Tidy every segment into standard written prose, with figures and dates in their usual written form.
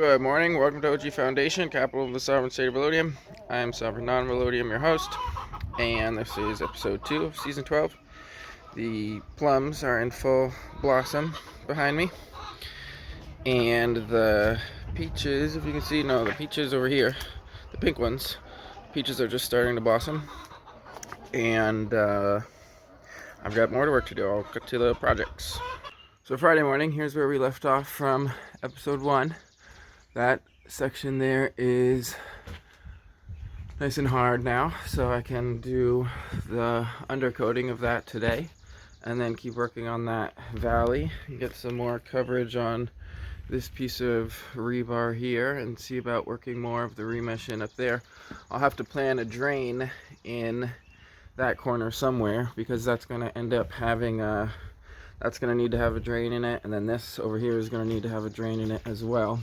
Good morning. Welcome to OG Foundation, capital of the sovereign state of Melodium. I am Sovereign Non-Melodium, your host, and this is episode 2 of season 12. The plums are in full blossom behind me, and the peaches, if you can see, no, the peaches over here, the pink ones, peaches are just starting to blossom, and I've got more work to do. I'll get to the projects. So Friday morning, here's where we left off from episode 1. That section there is nice and hard now, so I can do the undercoating of that today and then keep working on that valley and get some more coverage on this piece of rebar here and see about working more of the remesh in up there. I'll have to plan a drain in that corner somewhere because that's going to end up having that's going to need to have a drain in it, and then this over here is going to need to have a drain in it as well.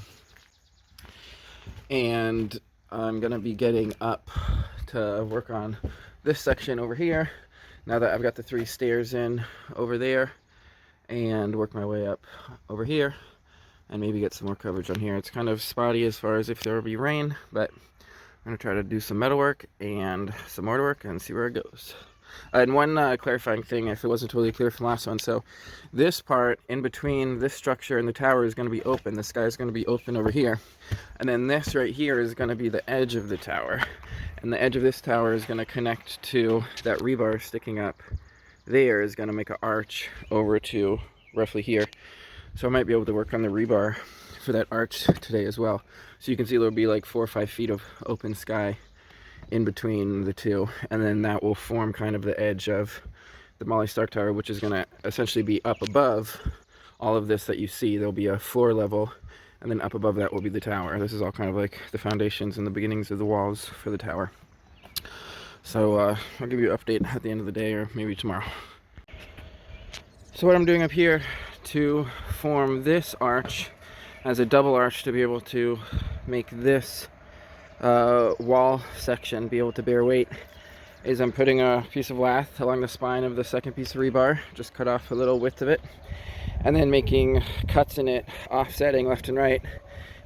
And I'm going to be getting up to work on this section over here now that I've got the 3 stairs in over there, and work my way up over here and maybe get some more coverage on here. It's kind of spotty as far as if there will be rain, but I'm going to try to do some metal work and some mortar work and see where it goes. And one clarifying thing, if it wasn't totally clear from last one, so this part in between this structure and the tower is going to be open. This guy is going to be open over here, and then this right here is going to be the edge of the tower, and the edge of this tower is going to connect to that rebar sticking up there, is going to make an arch over to roughly here. So I might be able to work on the rebar for that arch today as well. So you can see there'll be like 4 or 5 feet of open sky in between the two, and then that will form kind of the edge of the Molly Stark Tower, which is going to essentially be up above all of this that you see. There'll be a floor level, and then up above that will be the tower. This is all kind of like the foundations and the beginnings of the walls for the tower. So I'll give you an update at the end of the day, or maybe tomorrow. So what I'm doing up here to form this arch as a double arch to be able to make this wall section be able to bear weight is I'm putting a piece of lath along the spine of the second piece of rebar, just cut off a little width of it, and then making cuts in it offsetting left and right,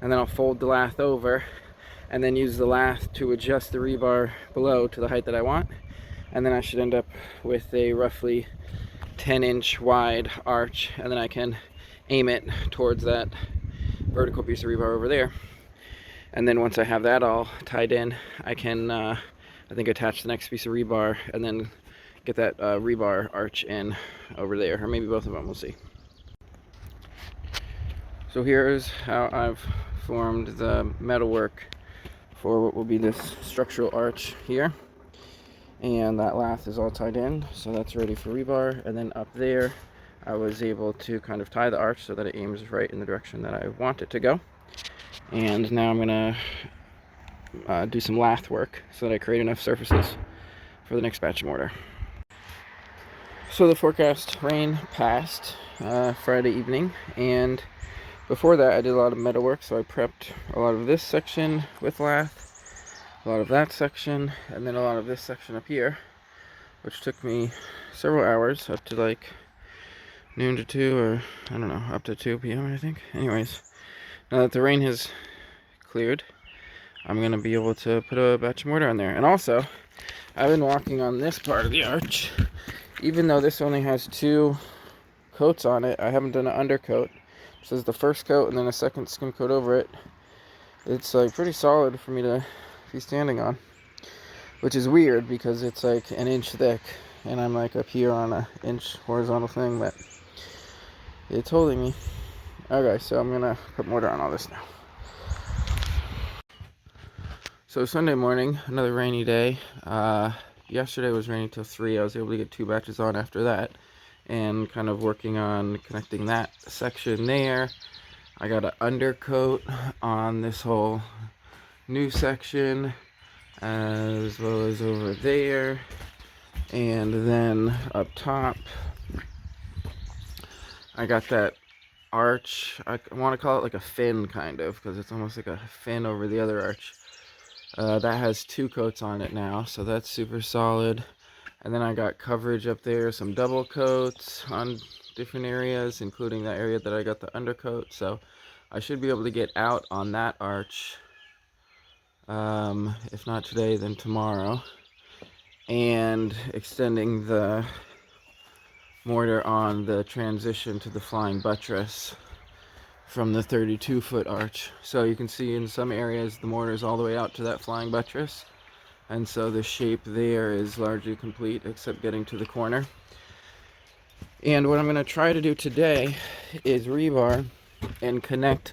and then I'll fold the lath over and then use the lath to adjust the rebar below to the height that I want, and then I should end up with a roughly 10-inch wide arch, and then I can aim it towards that vertical piece of rebar over there. And then once I have that all tied in, I can, I think, attach the next piece of rebar and then get that rebar arch in over there, or maybe both of them, we'll see. So here's how I've formed the metalwork for what will be this structural arch here. And that lath is all tied in, so that's ready for rebar. And then up there, I was able to kind of tie the arch so that it aims right in the direction that I want it to go. And now I'm going to do some lath work so that I create enough surfaces for the next batch of mortar. So the forecast rain passed Friday evening, and before that I did a lot of metal work. So I prepped a lot of this section with lath, a lot of that section, and then a lot of this section up here, which took me several hours, up to like noon to 2, or I don't know, up to 2 p.m. I think. Anyways, now that the rain has cleared, I'm going to be able to put a batch of mortar on there. And also, I've been walking on this part of the arch. Even though this only has 2 coats on it, I haven't done an undercoat. This is the first coat and then a second skim coat over it. It's like pretty solid for me to be standing on, which is weird because it's like 1 inch thick, and I'm like up here on a 1-inch horizontal thing, but it's holding me. Okay, so I'm gonna put mortar on all this now. So Sunday morning, another rainy day. Yesterday was rainy till 3. I was able to get 2 batches on after that, and kind of working on connecting that section there. I got an undercoat on this whole new section, as well as over there, and then up top I got that arch. I want to call it like a fin, kind of, because it's almost like a fin over the other arch. That has 2 coats on it now, so that's super solid. And then I got coverage up there, some double coats on different areas, including that area that I got the undercoat. So I should be able to get out on that arch, if not today, then tomorrow, and extending the mortar on the transition to the flying buttress from the 32-foot arch. So you can see in some areas the mortar is all the way out to that flying buttress, and so the shape there is largely complete except getting to the corner. And what I'm going to try to do today is rebar and connect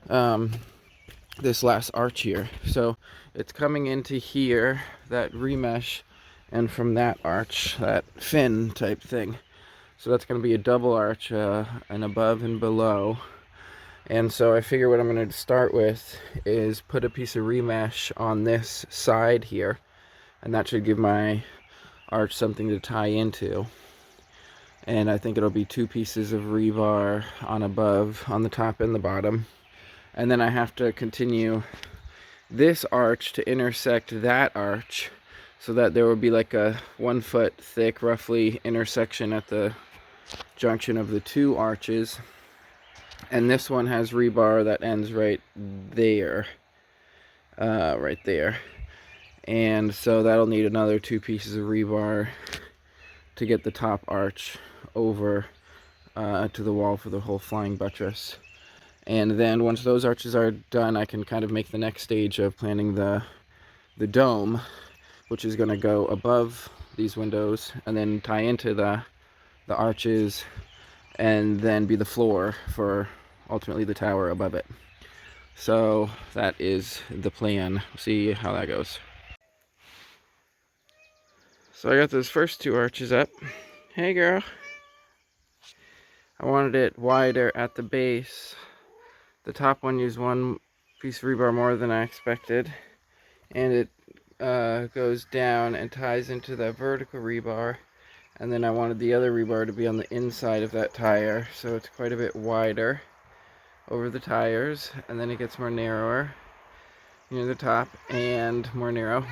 this last arch here. So it's coming into here, that remesh, and from that arch, that fin type thing. So that's going to be a double arch, an above and below. And so I figure what I'm going to start with is put a piece of remesh on this side here, and that should give my arch something to tie into. And I think it'll be 2 pieces of rebar on above, on the top and the bottom. And then I have to continue this arch to intersect that arch, so that there will be like a 1 foot thick, roughly, intersection at the junction of the 2 arches. And this one has rebar that ends right there, right there. And so that'll need another 2 pieces of rebar to get the top arch over to the wall for the whole flying buttress. And then once those arches are done, I can kind of make the next stage of planning the dome, which is going to go above these windows and then tie into the arches, and then be the floor for ultimately the tower above it. So that is the plan. See how that goes. So I got those first 2 arches up. Hey girl. I wanted it wider at the base. The top one used 1 piece of rebar more than I expected, and it goes down and ties into that vertical rebar. And then I wanted the other rebar to be on the inside of that tire, so it's quite a bit wider over the tires, and then it gets more narrower near the top and more narrow.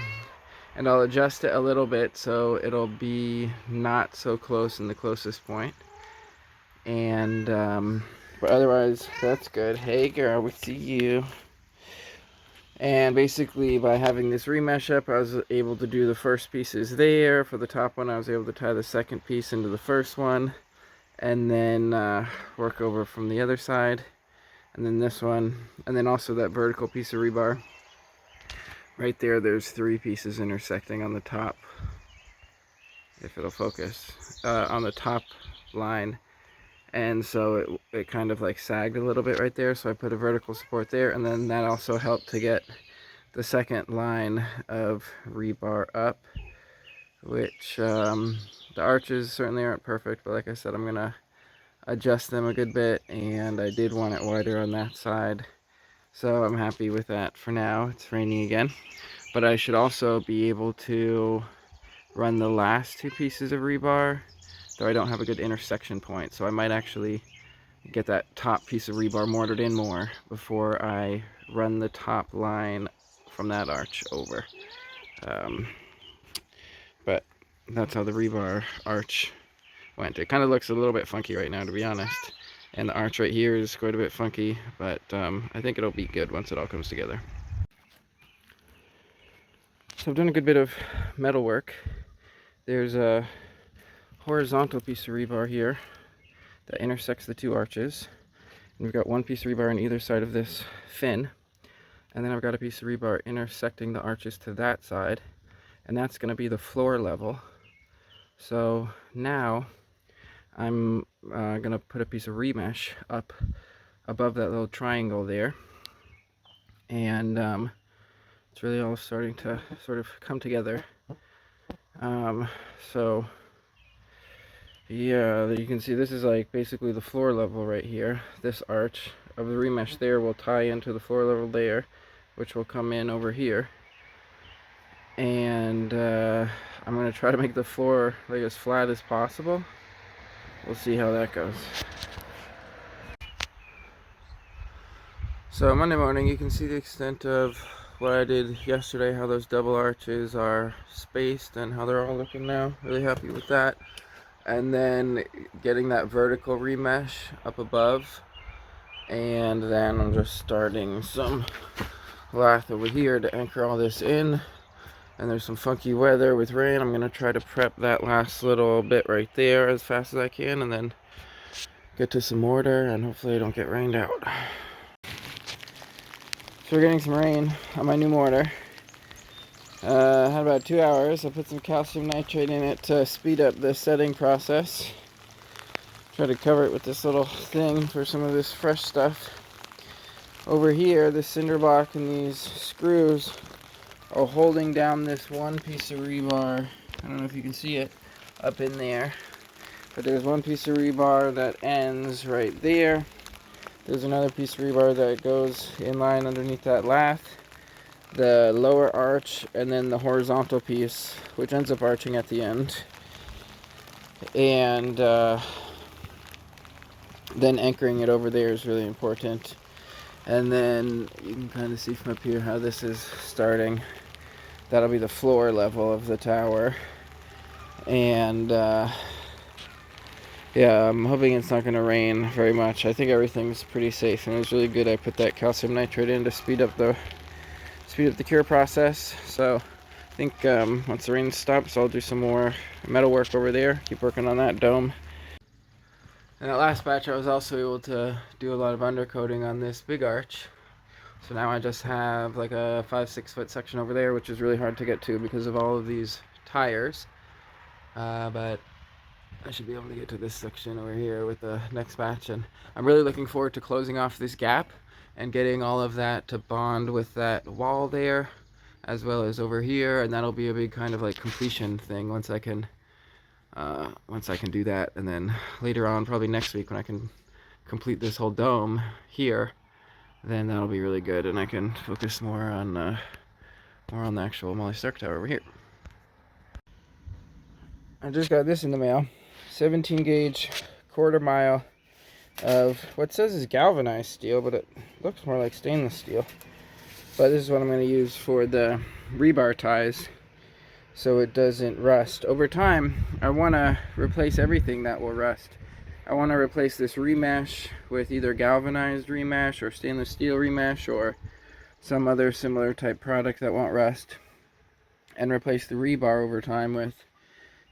And I'll adjust it a little bit so it'll be not so close in the closest point. And but otherwise that's good. Hey girl, we see you. And basically by having this remesh up, I was able to do the first pieces there. For the top one, I was able to tie the second piece into the first one, and then work over from the other side, and then this one, and then also that vertical piece of rebar. Right there, there's 3 pieces intersecting on the top, if it'll focus, on the top line. And so it kind of like sagged a little bit right there, so I put a vertical support there, and then that also helped to get the second line of rebar up, which the arches certainly aren't perfect, but like I said, I'm gonna adjust them a good bit, and I did want it wider on that side, so I'm happy with that for now. It's raining again, but I should also be able to run the last 2 pieces of rebar, though I don't have a good intersection point, so I might actually get that top piece of rebar mortared in more before I run the top line from that arch over. But that's how the rebar arch went. It kind of looks a little bit funky right now, to be honest, and the arch right here is quite a bit funky, but I think it'll be good once it all comes together. So I've done a good bit of metal work. There's a horizontal piece of rebar here that intersects the 2 arches, and we've got 1 piece of rebar on either side of this fin, and then I've got a piece of rebar intersecting the arches to that side, and that's going to be the floor level. So now I'm going to put a piece of remesh up above that little triangle there, and it's really all starting to sort of come together. So yeah, you can see this is like basically the floor level right here. This arch of the remesh there will tie into the floor level there, which will come in over here. And I'm going to try to make the floor like as flat as possible. We'll see how that goes. So Monday morning, you can see the extent of what I did yesterday, how those double arches are spaced and how they're all looking now. Really happy with that. And then getting that vertical remesh up above And then I'm just starting some lath over here to anchor all this in. And there's some funky weather with rain. I'm gonna try to prep that last little bit right there as fast as I can, and then get to some mortar, and hopefully I don't get rained out. So we're getting some rain on my new mortar. Had about 2 hours. I put some calcium nitrate in it to speed up the setting process. Try to cover it with this little thing for some of this fresh stuff. Over here, this cinder block and these screws are holding down this one piece of rebar. I don't know if you can see it up in there, but there's one piece of rebar that ends right there. There's another piece of rebar that goes in line underneath that lath, the lower arch, and then the horizontal piece, which ends up arching at the end. And then anchoring it over there is really important. And then you can kind of see from up here how this is starting. That'll be the floor level of the tower. And yeah, I'm hoping it's not going to rain very much. I think everything's pretty safe, and it was really good I put that calcium nitrate in to speed up the cure process. So I think once the rain stops, I'll do some more metal work over there, keep working on that dome. And that last batch I was also able to do a lot of undercoating on this big arch. So now I just have like a 5-6 foot section over there, which is really hard to get to because of all of these tires. But I should be able to get to this section over here with the next batch, and I'm really looking forward to closing off this gap and getting all of that to bond with that wall there, as well as over here, and that'll be a big kind of like completion thing once I can do that. And then later on, probably next week, when I can complete this whole dome here, then that'll be really good, and I can focus more on the actual Molly Stark tower over here. I just got this in the mail. 17 gauge quarter mile of what says is galvanized steel, but it looks more like stainless steel. But this is what I'm going to use for the rebar ties so it doesn't rust. Over time, I want to replace everything that will rust. I want to replace this remesh with either galvanized remesh or stainless steel remesh or some other similar type product that won't rust, and replace the rebar over time with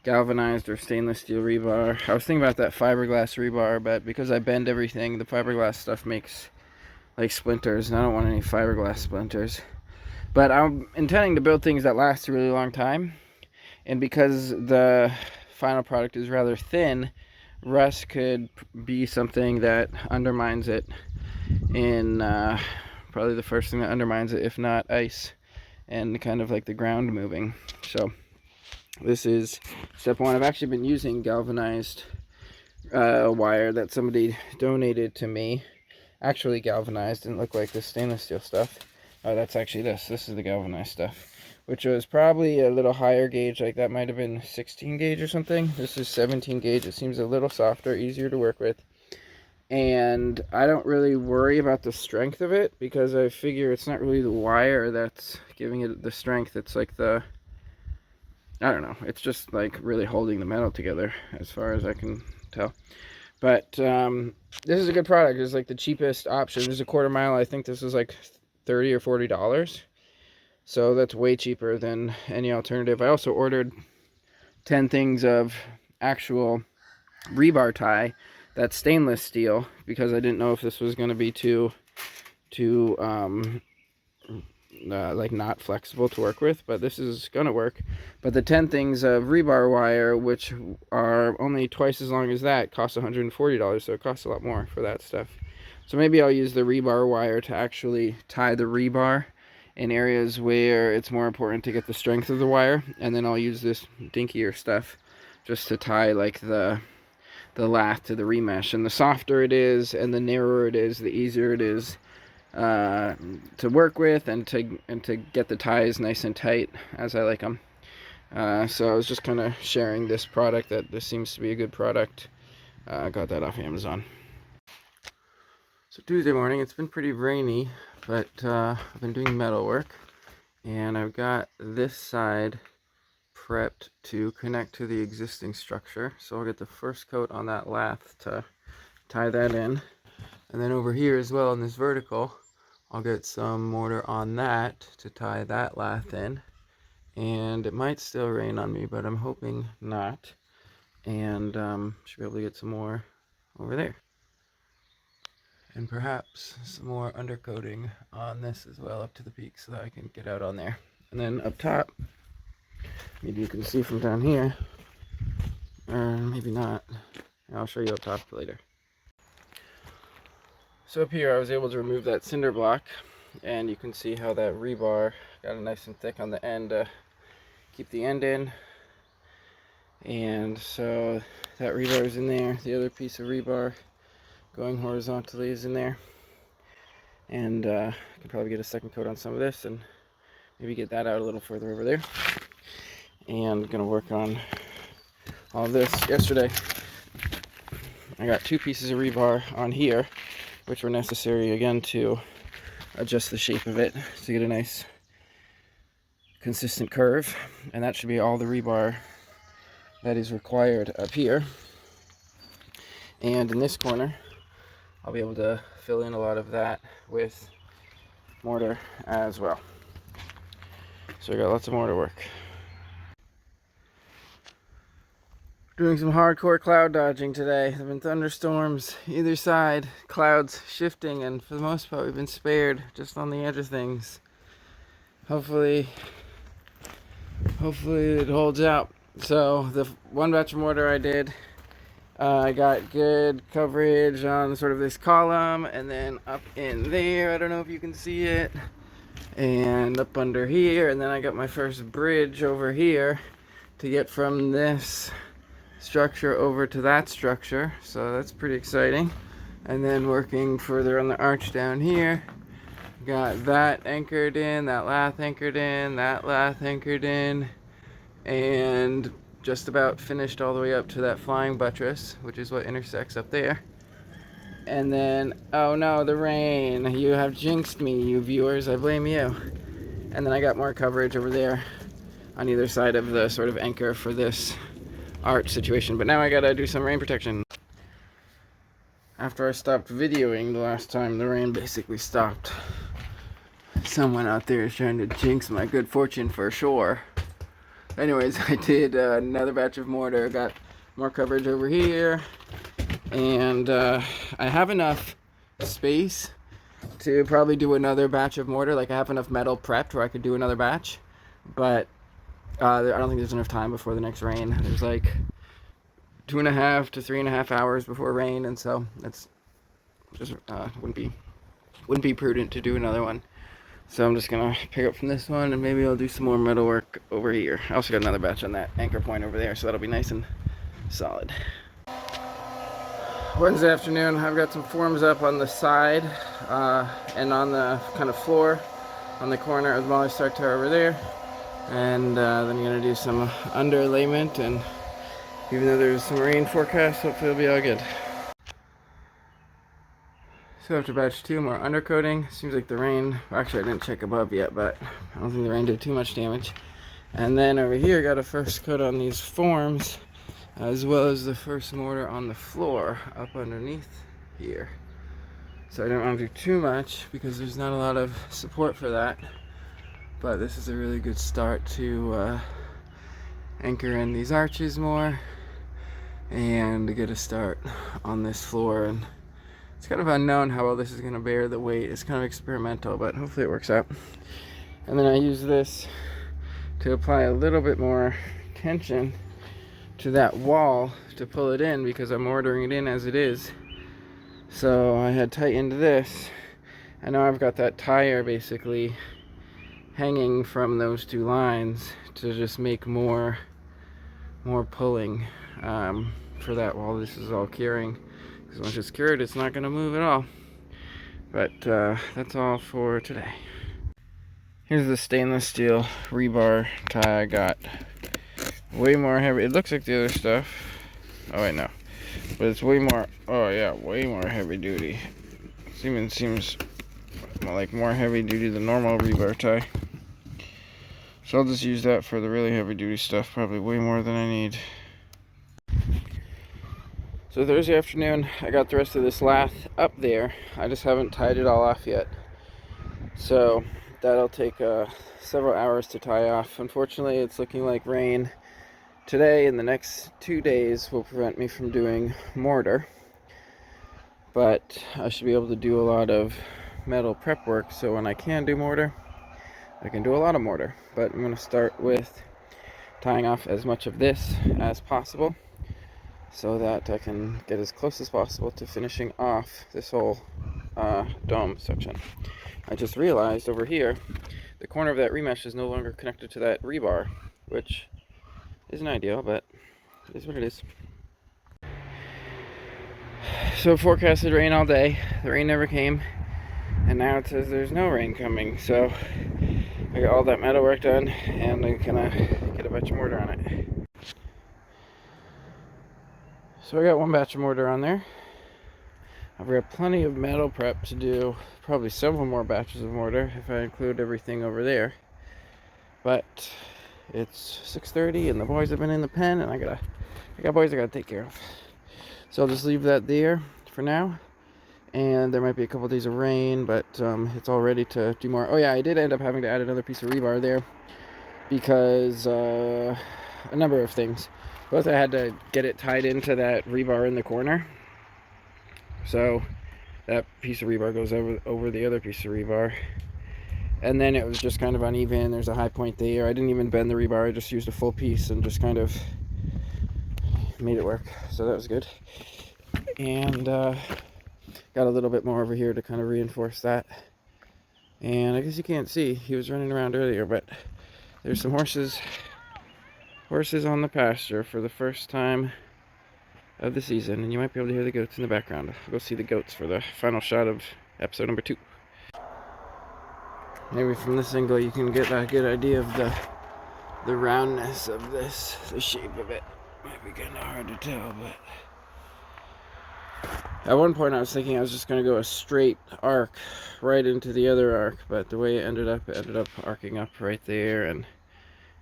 galvanized or stainless steel rebar. I was thinking about that fiberglass rebar, but because I bend everything, the fiberglass stuff makes like splinters, and I don't want any fiberglass splinters. But I'm intending to build things that last a really long time, and because the final product is rather thin, rust could be something that undermines it in probably the first thing that undermines it, if not ice and kind of like the ground moving. So this is step one. I've actually been using galvanized wire that somebody donated to me. Actually galvanized, didn't look like this stainless steel stuff. Oh, that's actually this is the galvanized stuff, which was probably a little higher gauge, like that might have been 16 gauge or something. This is 17 gauge. It seems a little softer, easier to work with, and I don't really worry about the strength of it because I figure it's not really the wire that's giving it the strength. It's like I don't know, it's just like really holding the metal together as far as I can tell. But this is a good product. It's like the cheapest option. This is a quarter mile. I think this is like $30 or $40. So that's way cheaper than any alternative. I also ordered 10 things of actual rebar tie that's stainless steel because I didn't know if this was going to be too like not flexible to work with, but this is gonna work. But the 10 things of rebar wire, which are only twice as long as that, cost $140, so it costs a lot more for that stuff. So maybe I'll use the rebar wire to actually tie the rebar in areas where it's more important to get the strength of the wire, and then I'll use this dinkier stuff just to tie like the lath to the remesh. And the softer it is and the narrower it is, the easier it is to work with and to get the ties nice and tight as I like them. So I was just kind of sharing this product, that this seems to be a good product. I got that off Amazon. So Tuesday morning, it's been pretty rainy, but I've been doing metal work, and I've got this side prepped to connect to the existing structure. So I'll get the first coat on that lath to tie that in. And then over here as well in this vertical, I'll get some mortar on that to tie that lath in. And it might still rain on me, but I'm hoping not. And should be able to get some more over there. And perhaps some more undercoating on this as well up to the peak so that I can get out on there. And then up top, maybe you can see from down here, or maybe not. I'll show you up top later. So up here I was able to remove that cinder block, and you can see how that rebar got it nice and thick on the end to keep the end in. And so that rebar is in there. The other piece of rebar going horizontally is in there. And I can probably get a second coat on some of this and maybe get that out a little further over there. And I'm gonna work on all of this. Yesterday I got 2 pieces of rebar on here, which were necessary again to adjust the shape of it to get a nice consistent curve. And that should be all the rebar that is required up here. And in this corner I'll be able to fill in a lot of that with mortar as well. So I got lots of mortar work. Doing some hardcore cloud dodging today. There have been thunderstorms either side, clouds shifting, and for the most part we've been spared just on the edge of things. Hopefully it holds out. So the one batch of mortar I did, I got good coverage on sort of this column, and then up in there, I don't know if you can see it, and up under here, and then I got my first bridge over here to get from this structure over to that structure, so that's pretty exciting. And then working further on the arch down here, got that anchored in, that lath anchored in, that lath anchored in, and just about finished all the way up to that flying buttress, which is what intersects up there. And then, oh no, the rain. You have jinxed me, you viewers. I blame you. And then I got more coverage over there on either side of the sort of anchor for this arch situation. But now I gotta do some rain protection. After I stopped videoing the last time, the rain basically stopped. Someone out there is trying to jinx my good fortune for sure. Anyways, I did another batch of mortar, got more coverage over here, and I have enough space to probably do another batch of mortar. Like, I have enough metal prepped where I could do another batch, but I don't think there's enough time before the next rain. There's like 2.5 to 3.5 hours before rain, and so that's just wouldn't be prudent to do another one. So I'm just gonna pick up from this one, and maybe I'll do some more metal work over here. I also got another batch on that anchor point over there, so that'll be nice and solid. Wednesday afternoon, I've got some forms up on the side and on the kind of floor on the corner of the Molly Stark Tower over there. And then I'm gonna do some underlayment, and even though there's some rain forecast, hopefully it'll be all good. So after batch 2, more undercoating. Seems like the rain, actually I didn't check above yet, but I don't think the rain did too much damage. And then over here, got a first coat on these forms, as well as the first mortar on the floor up underneath here. So I don't want to do too much because there's not a lot of support for that. But this is a really good start to anchor in these arches more and to get a start on this floor. And it's kind of unknown how well this is going to bear the weight. It's kind of experimental, but hopefully it works out. And then I use this to apply a little bit more tension to that wall to pull it in, because I'm ordering it in as it is. So I had tightened this, and now I've got that tire basically hanging from those 2 lines to just make more pulling for that wall this is all curing. Because once it's cured, it's not going to move at all. But that's all for today. Here's the stainless steel rebar tie I got. Way more heavy. It looks like the other stuff. Oh wait, no. But it's way more, oh yeah, way more heavy duty. It even seems like more heavy duty than normal rebar tie. So I'll just use that for the really heavy duty stuff, probably way more than I need. So Thursday afternoon, I got the rest of this lath up there. I just haven't tied it all off yet. So that'll take several hours to tie off. Unfortunately, it's looking like rain today and the next 2 days will prevent me from doing mortar. But I should be able to do a lot of metal prep work, so when I can do mortar, I can do a lot of mortar. But I'm going to start with tying off as much of this as possible so that I can get as close as possible to finishing off this whole dome section. I just realized over here, the corner of that remesh is no longer connected to that rebar, which isn't ideal, but it is what it is. So forecasted rain all day. The rain never came, and now it says there's no rain coming. So I got all that metal work done, and I'm gonna get a batch of mortar on it. So I got one batch of mortar on there. I've got plenty of metal prep to do, probably several more batches of mortar if I include everything over there. But it's 6:30 and the boys have been in the pen, and I got boys I gotta take care of. So I'll just leave that there for now. And there might be a couple days of rain, but it's all ready to do more. Oh yeah, I did end up having to add another piece of rebar there because a number of things. Both I had to get it tied into that rebar in the corner. So that piece of rebar goes over the other piece of rebar. And then it was just kind of uneven. There's a high point there. I didn't even bend the rebar. I just used a full piece and just kind of made it work. So that was good. And got a little bit more over here to kind of reinforce that. And I guess you can't see. He was running around earlier, but there's some horses on the pasture for the first time of the season. And you might be able to hear the goats in the background. I'll go see the goats for the final shot of episode number 2. Maybe from this angle you can get a good idea of the roundness of this, the shape of it. Might be kind of hard to tell, but at one point I was thinking I was just going to go a straight arc right into the other arc, but the way it ended up arcing up right there and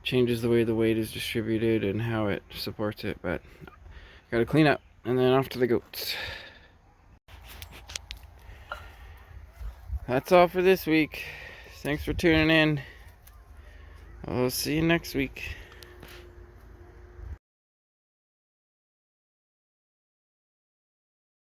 changes the way the weight is distributed and how it supports it. But got to clean up and then off to the goats. That's all for this week. Thanks for tuning in. I'll see you next week.